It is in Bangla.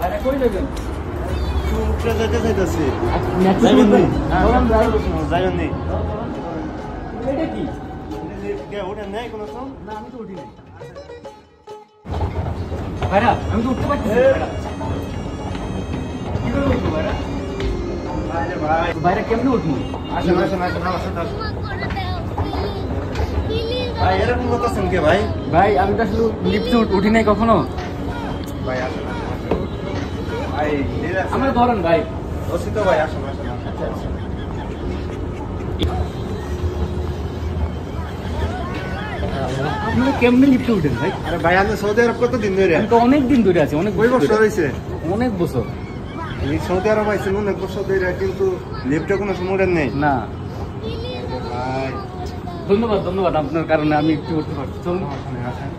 ভাইরা কই যাবেন? উপরে যেতে চাইতেছি। যাবেন নি? যাবেন নি? এটা কি? ওটা নেই কোনো তো? না আমি তো উঠি নাই। ভাইরা আমি তো উঠতে পারছি না ভাইরা। কি করে উঠবো ভাইরা? ভাই ভাইরা কেমনে উঠবো? আসেন আসেন আসেন আমার সাথে আসেন। ভাই এরকম করতেছেন কে ভাই? ভাই আমি তো আসলে লিফটে উঠি নাই কখনো। ভাই আসেন আসেন আসেন। ভাই ধীরে আসেন। আমরা ধরেন ভাই। রসিদ ভাই আসেন আসেন আসেন। আপনারা কেমনে লিফটে উঠেন ভাই? আরে ভাই আপনি সৌদি আরব কতদিন ধরে? আমি তো অনেক দিন ধরে আছি, অনেক কয় বছর হয়েছে? অনেক বছর। এই সৌদি আরব আইছেন অনেক বছর ধরে কিন্তু লিফটে কোনো সময় নেই। না ভাই ধন্যবাদ ধন্যবাদ, আপনার কারণে আমি একটু উঠতে পারছি। চলুন আসেন আসেন।